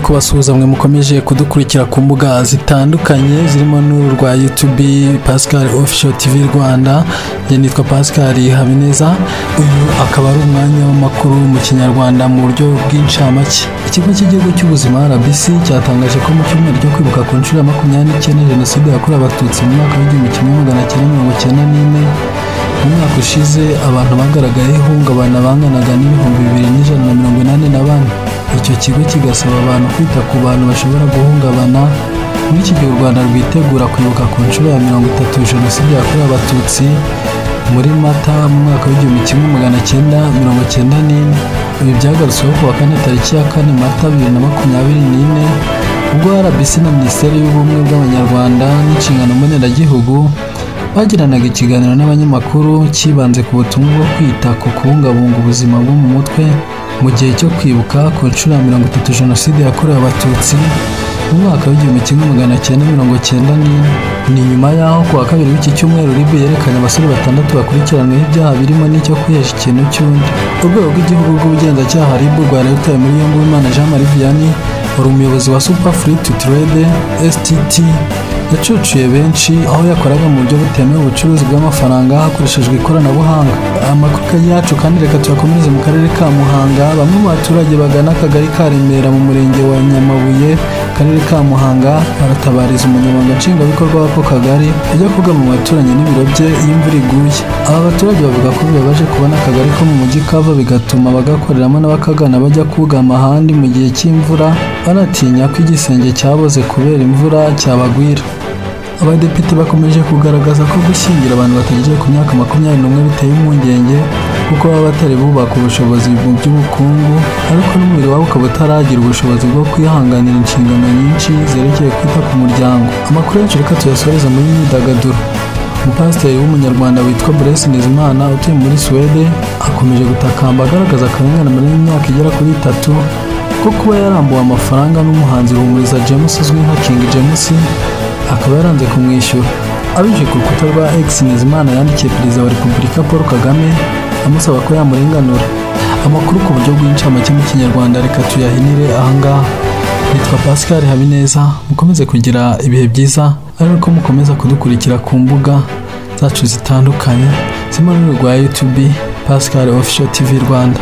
kubasuhuza mwe mukomeje kudukurikira ku mbuga zitandukanye zirimo n'uru rwa YouTube Pascal Official TV Rwanda. Njye nitwa Pascal Habineza. Uyu akaba ari umwanya w'amakuru mu Kinyarwanda mu buryo bw'incamake. Ikigo cy'igihugu cy'ubuzima RBC cyatangaje ko mu cyumweru cyo kwibuka ku nshuro ya 29 Jenoside yakorewe Abatutsi mu mwaka w'1994 mu mwaka ushize abantu bagaragaye ihungabana banganaga n'ibihumbi 2184. Icyo kigo kigasaba abantu kwita ku bantu bashobora guhungabana muri iki gihe u Rwanda rwitegura kwibuka ku nshuro ya 30 Jenoside yakorewe Abatutsi muri Mata mu mwaka w'1994. Ibi byagarutsweho ku wa kane tariki ya 4 Mata 2024 ubwo RBC na Minisiteri y'Ubumwe bw'Abanyarwanda n'inshingano mboneragihugu bagiranaga ikiganiro n'abanyamakuru kibanze ku butumwa bwo kwita ku kubungabunga ubuzima bwo mu mutwe mu gihe cyo kwibuka ku nshuro ya 30 Jenoside yakorewe Abatutsi mu mwaka w'1994. Ni nyuma yaho ku wa kabiri w'iki cyumweru RIB yerekanye abasore 6 bakurikiranyweho ibyaha birimo n'icyo kwihesha ikintu cy'undi. Urwego rw'igihugu rw'ubugenzacyaha RIB rwari rutaye muri yombi Uwimana Jean Marie Vianney wari umuyobozi wa Super Free to Trade STT yacucuye benshi aho yakoraga mu buryo butemewe ubucuruzi bw'amafaranga hakoreshejwe ikoranabuhanga. Amakuru yacu kandi reka tuyakomereze mu karere ka Muhanga. Bamwe mu baturage bagana akagari ka Remera mu murenge wa Nyamabuye karere ka Muhanga baratabariza umunyamabanga nshingwabikorwa w'ako kagari ajya kugama mu baturanyi n'ibiro bye iyo imvura iguye. Aba baturage bavuga ko bibabaje kubona akagari ko mu mujyi kava bigatuma bagakoreramo n'abakagana bajya kugama ahandi mu gihe cy'imvura banatinya ko igisenge cyaboze kubera imvura cyabagwira. Abadepite bakomeje kugaragaza ko gushyingira abantu batagejeje ku myaka 21 biteye impungenge kuko baba batari bubaka ubushobozi mu by'ubukungu ariko n'umubiri wabo ukaba utaragira ubushobozi bwo kwihanganira inshingano nyinshi zerekeye kwita ku muryango. Amakuru yacu reka tuyasoreza muri myidagaduro. Umupasiteri w'umunyarwanda witwa Blaise Nizimana utuye muri Swede akomeje gutakamba agaragaza akarengane muri imyaka igera kuri 3 ko kuba yarambuwe amafaranga n'umuhanzi Ruhumuriza James uzwi nka King James akaba yaranze kumwishyura. Abije ku rukuta rwa X, Nizimana yandikiye Perezida wa Repubulika Paul Kagame amusaba ko yamurenganura. Amakuru ku buryo bw'incamake mu Kinyarwanda reka tuyahinire ahangaha. Nitwa Pascal Habineza, mukomeze kugira ibihe byiza ariko mukomeza kudukurikira ku mbuga zacu zitandukanye zirimo n'uru rwa YouTube Pascal Official TV Rwanda.